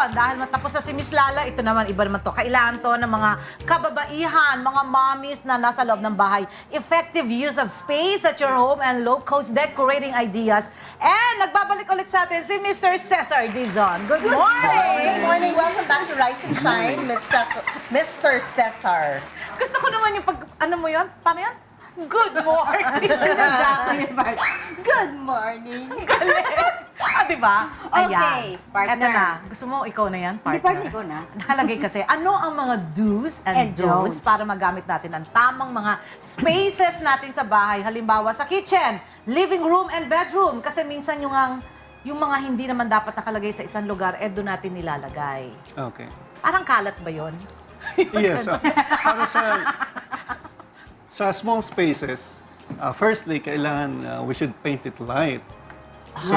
dahil matapos na si Miss Lala, ito naman, iba naman to. Kailangan to ng mga kababaihan, mga mommies na nasa loob ng bahay. Effective use of space at your home and low-cost decorating ideas. And nagbabalik ulit sa atin si Mr. Cesar Dizon. Good morning! Good morning. Welcome back to Rise and Shine, Mr. Cesar. Gusto ko naman yung pag, ano mo yun? Paano yan? Good morning! Good morning. Diba? Okay, partner. Eto na. Gusto mo, ikaw na yan, partner? Hindi, partner ko na. Nakalagay kasi, ano ang mga do's and And don'ts don'ts. para magamit natin ang tamang mga spaces natin sa bahay. Halimbawa, sa kitchen, living room, and bedroom. Kasi minsan yung mga hindi naman dapat nakalagay sa isang lugar, doon natin nilalagay. Okay. Parang kalat ba yon? Yes. Para sa small spaces, firstly, kailangan we should paint it light. So,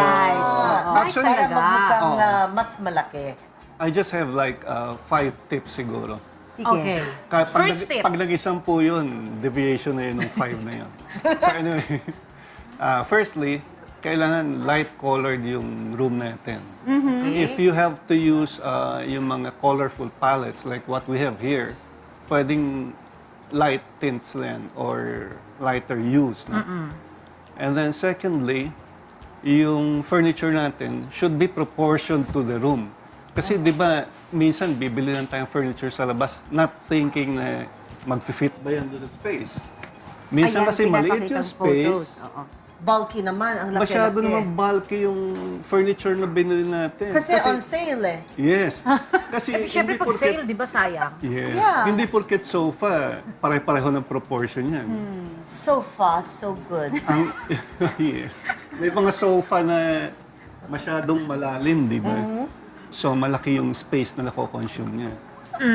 actually, Para magmukhang Oo. mas malaki. I just have like 5 tips siguro. Sige. Okay. First tip. Pag nag-10 yun, deviation na yun ng 5 na yun. So anyway, firstly, kailangan light-colored yung room natin. If you have to use yung mga colorful palettes like what we have here, pwedeng light tints lang or lighter hues. No? And then secondly, yung furniture natin should be proportioned to the room. Kasi di ba, minsan bibili lang tayong furniture sa labas, not thinking na mag-fit ba yan doon sa space. Minsan Ayan, kasi maliit yung pinapakitang photos. space, Oo. Bulky naman, ang laki-laki. masyado naman bulky yung furniture na binili natin. Kasi on sale eh. Yes. Kasi Siyempre, hindi pag porket- sale, di ba sayang? Yes. Yeah. Hindi porket sofa, pare-pareho ng proportion yan. So fast, so good. Ang, yes. May mga sofa na masyadong malalim, di ba? So, malaki yung space na nako-consume niya.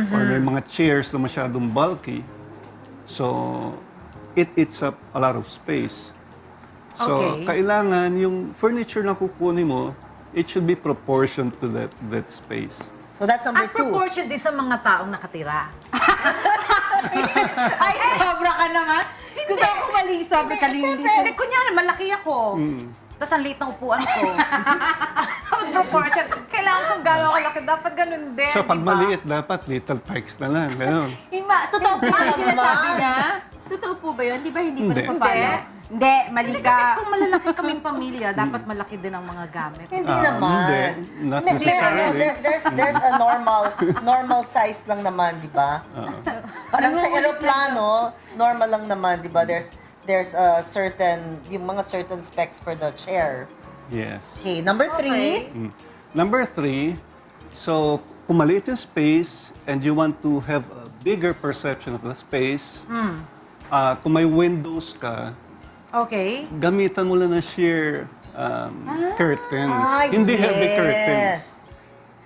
Or may mga chairs na masyadong bulky. So, it eats up a lot of space. So, Okay. kailangan yung furniture na kukunin mo, it should be proportioned to that space. So that's number At 2. proportion din sa mga taong nakatira. Ay, sobra ka naman. Gusto ko malisap. Hindi, kunyari, malaki ako. Tapos ang liit ng upuan ko. Proportion. Kailangan kung gano'n kalaki, dapat ganun din, So, pag di ba? maliit, dapat little pikes na lang. Ganun. Totoo po Hindi yung sinasabi naman. niya? Totoo po ba yun? Di ba hindi pa Hindi. napapalo? Hindi, mali Hindi kasi ka. kung malalaki kaming pamilya, dapat malaki din ang mga gamit. Hindi Hindi. naman. Not May- necessarily. there's a normal size lang naman, di ba? Parang sa eroplano, normal lang naman, di ba? There's a certain, yung mga certain specs for the chair. Yes. Okay, number 3. Number 3, so kung maliit yung space and you want to have a bigger perception of the space, kung may windows ka, Okay. gamitan mo lang ng sheer curtains. Ah, Hindi heavy yes. curtains.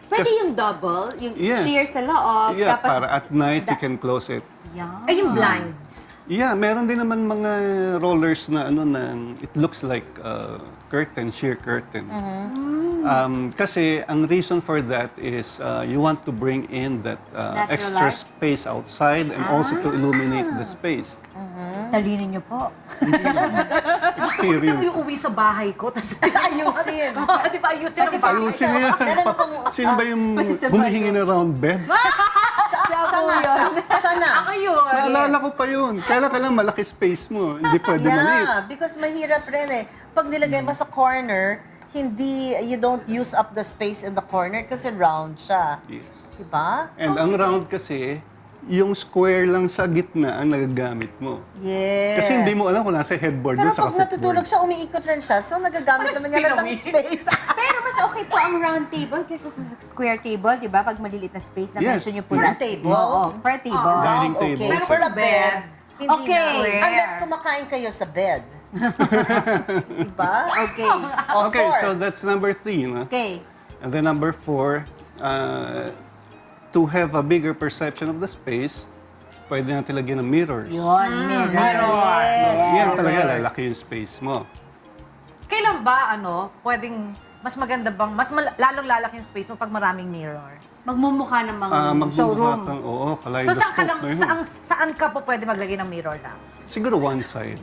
Pwede yung double, yung Yes. sheer sa loob. Yeah, tapos, para at night you can close it. Yan. Ay, yung blinds. Yeah, meron din naman mga rollers na it looks like curtain, sheer curtain. Kasi ang reason for that is you want to bring in that Natural extra light? space outside and also to illuminate the space. Talinin niyo po. Gusto ko Experience. yung uwi sa bahay ko, tapos Ayusin. Di ba, ayusin ang Kasi bahay. Ayusin niya. Meron akong, Sino ba yung sa humihingi na round bed? siya nga, siya na. Ako yun. Naalala ko pa yun. Kailan malaki space mo. Hindi pwede maliit. Yeah, because mahirap rin eh. Pag nilagay mo sa corner, you don't use up the space in the corner kasi round siya. Yes. Diba? And ang round kasi, yung square lang sa gitna ang nagagamit mo. Yes. Kasi hindi mo alam kung nasa headboard Pero doon sa pag natutulog siya, umiikot lang siya. So, nagagamit Parang naman niya lahat ng spinning. space. Pero mas okay po ang round table kaysa sa square table, di ba? Pag maliliit na space na Yes. mention niyo po. For a na- table? Oo, for a table. Dining Round, okay. table. Pero For a for bed, hindi Okay. na. Unless kumakain kayo sa bed. Diba? Okay. O, Okay, four. so that's number 3. No? Okay. And then number 4, to have a bigger perception of the space, pwede natin lagyan ng mirrors. Yun, mirror. Yes. Yan talaga, lalaki yung space mo. Kailan ba, pwedeng, mas maganda bang, lalong lalaki yung space mo pag maraming mirror? Magmumukha ng mga Magbubuhat showroom. ng, oo, So, saan ka, lang, kaleidoscope na yun. saan ka po pwede maglagay ng mirror lang? Siguro one side.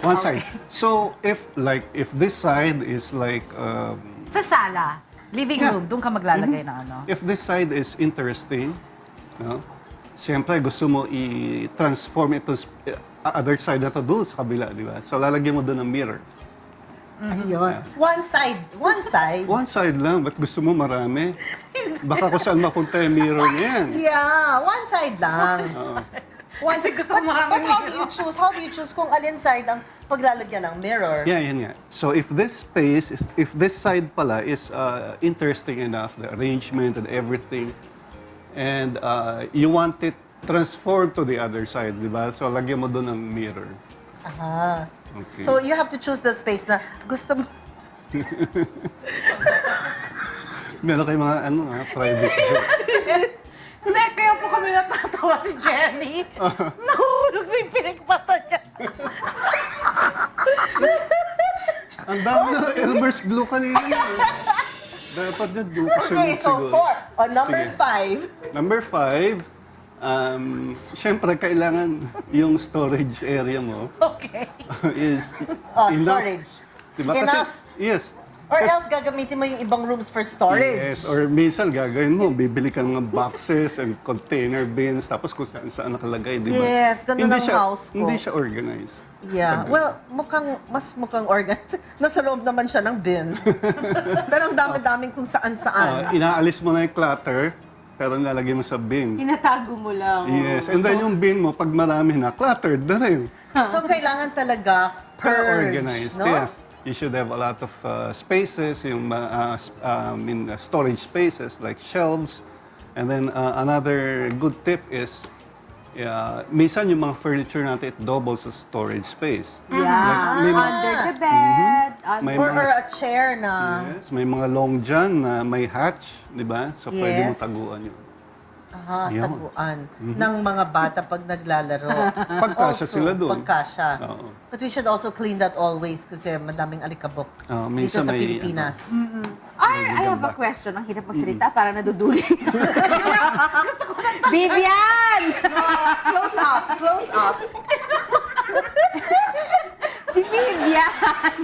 One side. So, if this side is like, Sa sala. Living room, doon ka maglalagay ng ano. If this side is interesting, no? Siyempre gusto mo i-transform ito other side na to doon sa kabila, di ba? So lalagyan mo doon ng mirror. Ayun. One side. One side. One side lang, ba't gusto mo marami? Baka kung saan mapunta yung mirror niyan. Yeah, one side lang. One Kasi gusto mo maraming But how do you choose? How do you choose kung alin side ang paglalagyan ng mirror? Yeah, yan nga. So if this space, if this side pala is interesting enough, the arrangement and everything, and you want it transformed to the other side, di ba? So lagyan mo doon ng mirror. Aha. Okay. So you have to choose the space na gusto mo. Meron kayong mga private jokes. Hindi, kaya po kami natatawa si Jenny. Nahulog na yung pinagpata niya. Ang dami na Elmer's glue kanina. Dapat na glue kasi Okay, so 4. On number Sige. 5. Number 5, syempre kailangan yung storage area mo Okay. is Oh, enough. storage. Diba? Enough. Yes. Or else gagamitin mo yung ibang rooms for storage. Yes, or minsan gagawin mo, bibili ka ng boxes and container bins, tapos kung saan nakalagay, di ba? Yes, ganun Hindi ang siya- house ko. Hindi siya organized. Yeah. Well, mas mukhang organized. Nasa loob naman siya ng bin. Pero ang dami-daming kung saan-saan. Inaalis mo na yung clutter, pero nilalagay mo sa bin. Tinatago mo lang. Yes, and then yung bin mo, pag marami na, cluttered na rin. So, kailangan talaga purge, Organized, no? yes. You should have a lot of spaces, yung storage spaces like shelves. And then another good tip is, minsan yung mga furniture natin, it doubles as storage space. Yeah. Like, may mga- Under the bed. May Or mga- a chair na, Yes, may mga long dyan na may hatch, di ba? So pwede mo Yes. taguan yun. Yun. taguan ng mga bata pag naglalaro. Pagkasya sila doon. Pagkasya. Oo. But we should also clean that always kasi madaming alikabok dito minsan sa may, Pilipinas. Or, I have a question. Ang hirap magsalita, parang naduduli. Vivian! No, close up, close up. Si Vivian!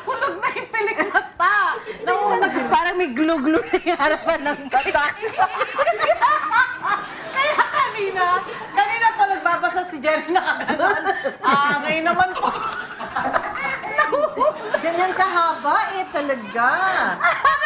Hulog na yung pilikmata. Nahulog. Parang may glue-glue na yung harapan ng mata. Kaya kanina pa nagbabasa si Jenny nakaganon. Ngayon naman po. Ganyan kahaba talaga.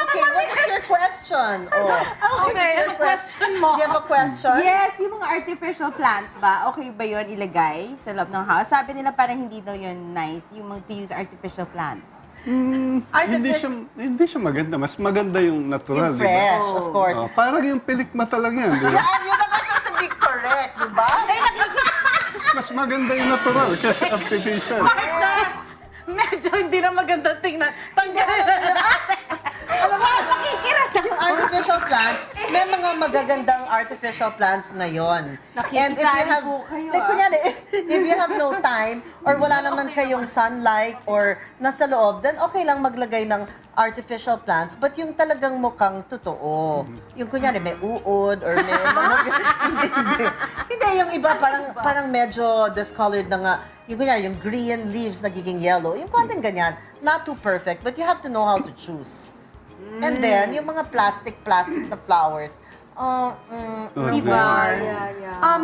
Okay, what is your question? Oh, Okay, ano question mo? Do you have a question? Yes, yung mga artificial plants ba, okay ba yun ilagay sa loob ng house? Sabi nila parang hindi daw yun nice, yung to use artificial plants. Hindi siya maganda. Mas maganda yung natural, Yung di ba? fresh, of course. Parang yung pilikmata lang yan, di ba? Yan, yun ang masasabi correct, di ba? Mas maganda yung natural kaysa artificial. Partner, medyo hindi na magandang tingnan. Alam mo, yung artificial plants, may mga magagandang artificial plants ngayon. Nakikisali po kayo, like kunyari, if you have no time, or wala naman kayong sunlight, or nasa loob, then okay lang maglagay ng artificial plants, but yung talagang mukhang totoo. Yung kunyari, may uod, or may mga... hindi, yung iba parang medyo discolored na nga. Yung kunyari, yung green leaves nagiging yellow. Yung konting ganyan, not too perfect, but you have to know how to choose. And then, yung mga plastic na flowers, no Diba? more. Yeah.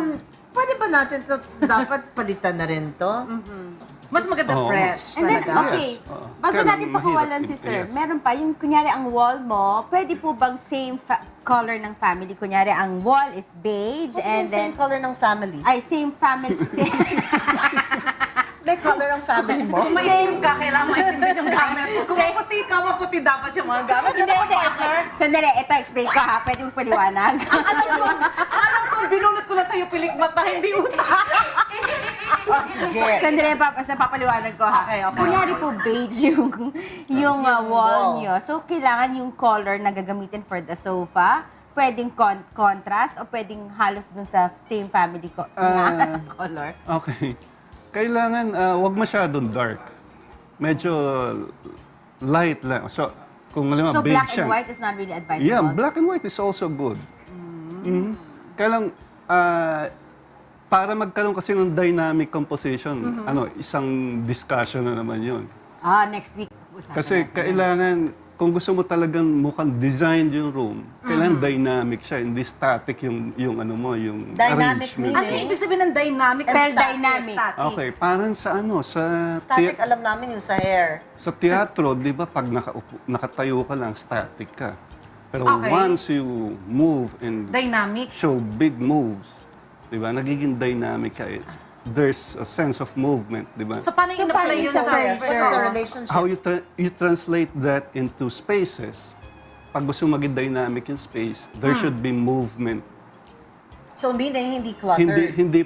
Pwede ba natin to, dapat palitan na rin to? Mas maganda Oo. fresh And then, talaga. okay, Yes. Oo. bago Kaya natin mahirap pakawalan si yun. Sir, Yes. meron pa, yung kunyari ang wall mo, pwede po bang same color ng family? Kunyari, ang wall is beige, What do you mean and then, same color ng family? ay, same family, same, May color ang family mo? Kung maitim ka, kailangan maintindihan yung gamit. Kung maputi ka, maputi dapat yung mga gamit. hindi, hindi, sandali, ito, explain ko ha, pwede mong paliwanag. Alam ko, binunot ko lang sa'yo pilikmata, hindi utak. Sige. Sandali, papaliwanag ko ha. Okay. Kunyari po beige yung wall wall. nyo. So, kailangan yung color na gagamitin for the sofa, pwedeng contrast o pwedeng halos dun sa same family color. Okay. Kailangan, wag masyadong dark. Medyo light lang. So, kung halimbawa So, beige black siya. and white is not really advisable? Yeah, black and white is also good. Kaya lang, para magkaroon kasi ng dynamic composition, isang discussion na naman yun. Next week. usapan Kasi natin. kailangan, kung gusto mo talagang mukhang design yung room, kailangan dynamic siya, hindi static yung ano mo, yung Dynamic arrangement. Ano yung ibig sabihin ng dynamic? And Spell static. dynamic. Okay, parang sa ano, sa Static, alam namin yung sa hair. sa teatro, di ba, pag nakatayo ka lang, static ka. Pero Okay. once you move and Dynamic. show big moves, di ba, nagiging dynamic ka. There's a sense of movement, di ba? So, paano yung paano in-apply yun yung So, sa yes, what is the relationship? How you translate that into spaces, pag gusto maging dynamic yung space, there should be movement. So, meaning hindi cluttered. Hindi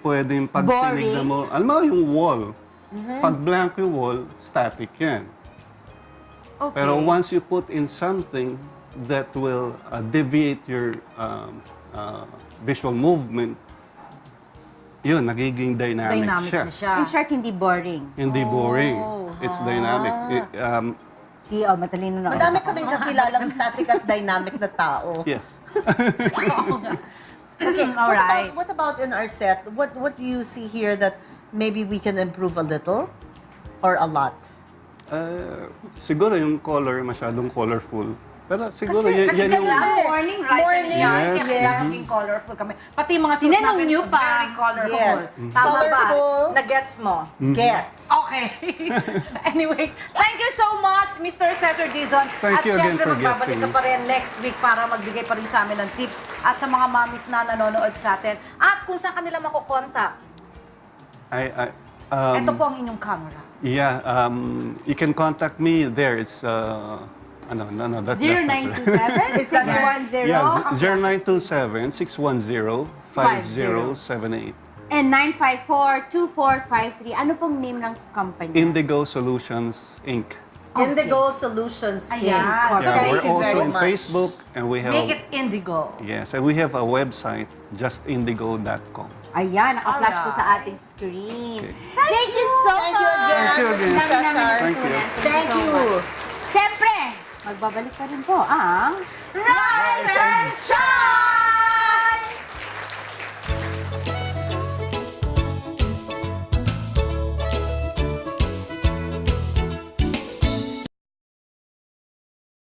pwedeng pag Boring. tinignan mo, alam mo yung wall, pag blank yung wall, static yan. Okay. Pero once you put in something that will deviate your visual movement, yun, nagiging dynamic, Dynamic siya. na siya. In short, hindi boring. Hindi boring. It's dynamic. CEO, matalino na. Madami kaming kakilalang static at dynamic na tao. Yes. Okay, Alright. what about in our set? What do you see here that maybe we can improve a little or a lot? Siguro yung color masyadong colorful. Pero siguro Kasi yan yung... kanina eh. Morning, rise Morning, and shine. yes. Kaya naging colorful kami. Pati yung mga suit Tinanong namin, niyo pa. very colorful. Yes. Tama Colorful. ba? Na-gets mo? Gets. Okay. Anyway, thank you so much, Mr. Cesar Dizon. Thank At you again syempre, for magbabalik ka guesting pa rin next week para magbigay pa rin sa amin ng tips at sa mga mommies na nanonood sa atin. At kung saan kanila makukontak. Ito po ang inyong camera. Yeah, you can contact me there. It's that's not right. 0927 Is that 610 Yeah, 0927-610-5078. and 954-2453. Ano pong name ng company? Indigo Solutions, Inc. Indigo Solutions Inc. Ayan. So, Yeah, Thank we're you also very on much. Facebook and we have Make it indigo. yes, and we have a website, justindigo.com. Ayan, naka-flash po Alright. sa ating screen. Okay. Thank you so Thank you much! again, Thank you Mr. again. Cesar. Thank you. Thank so you. much. Siyempre, magbabalik pa rin po ang Rise and shine!